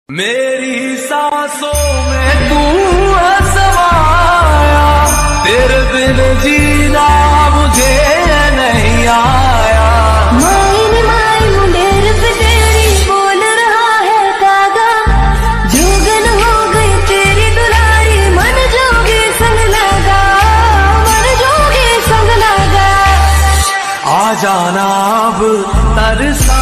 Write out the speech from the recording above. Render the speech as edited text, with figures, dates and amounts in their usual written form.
मेरी सांसों में तू है समाया, तेरे बिन जीना मुझे नहीं आया। माइन माइन मुंडेर पे तेरी बोल रहा है कागा, जोगन हो गई तेरी दुलारी, मन जोगे संग लगा, मन जोगे संग लगा। आ जाना अब तरसा